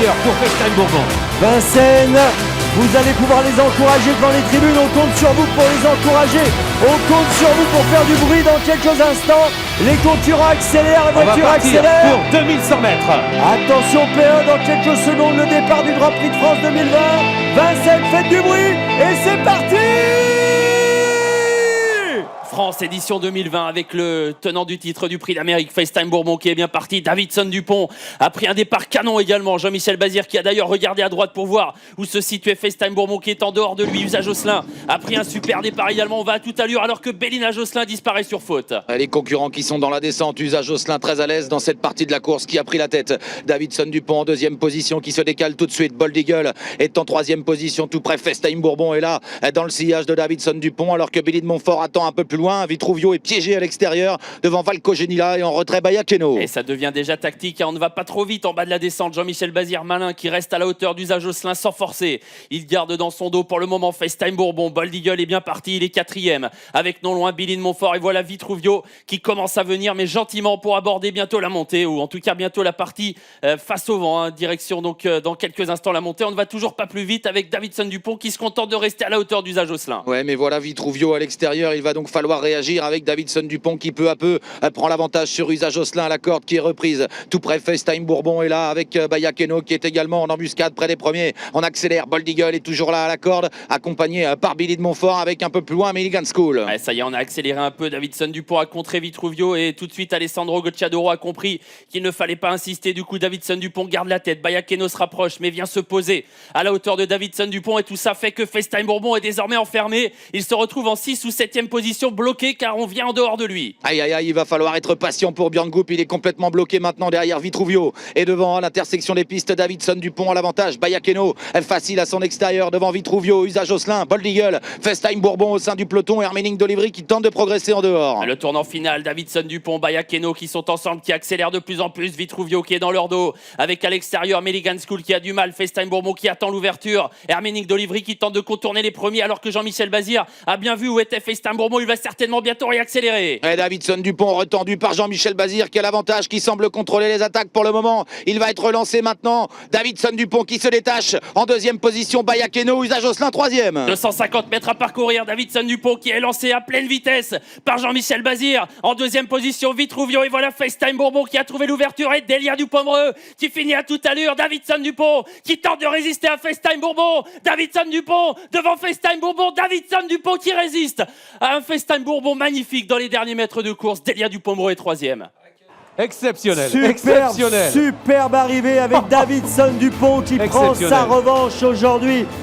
l'extérieur pour FaceTime Bourbon. Vincennes, vous allez pouvoir les encourager devant les tribunes. On compte sur vous pour les encourager. On compte sur vous pour faire du bruit dans quelques instants. Les concurrents accélèrent, la On va voiture partir accélère. pour 2100 mètres. Attention P1, dans quelques secondes, le départ du Grand Prix de France 2020. Vincennes, faites du bruit et c'est parti! France édition 2020 avec le tenant du titre du Prix d'Amérique, FaceTime Bourbon, qui est bien parti. Davidson Dupont a pris un départ canon également. Jean-Michel Bazir qui a d'ailleurs regardé à droite pour voir où se situait FaceTime Bourbon, qui est en dehors de lui. Usa Josselin a pris un super départ également. On va à toute allure alors que Bélina Josselin disparaît sur faute. Les concurrents qui sont dans la descente, Usa Josselin très à l'aise dans cette partie de la course, qui a pris la tête. Davidson Dupont en deuxième position, qui se décale tout de suite. Bold Eagle est en troisième position, tout près. FaceTime Bourbon est là dans le sillage de Davidson Dupont, alors que Billy de Montfort attend un peu plus loin. Vitruvio est piégé à l'extérieur devant Valco Genila et en retrait Bayakeno. Et ça devient déjà tactique, hein. On ne va pas trop vite en bas de la descente. Jean-Michel Bazir, malin, qui reste à la hauteur d'Usa Josselin sans forcer. Il garde dans son dos pour le moment FaceTime Bourbon. Bold Eagle est bien parti, il est quatrième avec non loin Billy de Montfort. Et voilà Vitruvio qui commence à venir, mais gentiment, pour aborder bientôt la montée, ou en tout cas bientôt la partie face au vent, hein. Direction donc dans quelques instants la montée. On ne va toujours pas plus vite avec Davidson Dupont qui se contente de rester à la hauteur d'Usa Josselin. Ouais, mais voilà Vitruvio à l'extérieur. Il va donc falloir réagir avec Davidson Dupont qui peu à peu prend l'avantage sur Usa Josselin à la corde qui est reprise. Tout près, FaceTime Bourbon est là avec Bayakeno qui est également en embuscade près des premiers. On accélère, Bold Eagle est toujours là à la corde, accompagné par Billy de Montfort avec un peu plus loin Milligan School. Ouais, ça y est, on a accéléré un peu. Davidson Dupont a contré Vitruvio et tout de suite Alessandro Gocciadoro a compris qu'il ne fallait pas insister. Du coup, Davidson Dupont garde la tête. Bayakeno se rapproche mais vient se poser à la hauteur de Davidson Dupont et tout ça fait que FaceTime Bourbon est désormais enfermé. Il se retrouve en 6 ou 7e position, bloqué car on vient en dehors de lui. Aïe aïe aïe, il va falloir être patient pour Björn Goop. Il est complètement bloqué maintenant derrière Vitruvio. Et devant l'intersection des pistes, Davidson Dupont à l'avantage. Bayakeno facile à son extérieur devant Vitruvio. Usa Josselin, Bold Eagle, FaceTime Bourbon au sein du peloton. Herméning d'Olivry qui tente de progresser en dehors. Le tournant final, Davidson Dupont, Bayakeno qui sont ensemble, qui accélèrent de plus en plus. Vitruvio qui est dans leur dos avec à l'extérieur Milligan School qui a du mal. FaceTime Bourbon qui attend l'ouverture. Herméning d'Olivry qui tente de contourner les premiers alors que Jean-Michel Bazir a bien vu où était FaceTime Bourbon. Il va certainement bientôt réaccélérer. Et Davidson Dupont retendu par Jean-Michel Bazir qui a l'avantage, qui semble contrôler les attaques pour le moment. Il va être relancé maintenant. Davidson Dupont qui se détache en deuxième position. Bayakeno, Usa Josselin troisième. 250 mètres à parcourir. Davidson Dupont qui est lancé à pleine vitesse par Jean-Michel Bazir. En deuxième position, Vitruvio. Et voilà FaceTime Bourbon qui a trouvé l'ouverture. Et Delia Dupomereux qui finit à toute allure. Davidson Dupont qui tente de résister à FaceTime Bourbon. Davidson Dupont devant FaceTime Bourbon. Davidson Dupont qui résiste à un FaceTime Bourbon magnifique dans les derniers mètres de course. Delia Dupomereux est troisième. Exceptionnel. Superbe arrivée avec Davidson Dupont qui prend sa revanche aujourd'hui.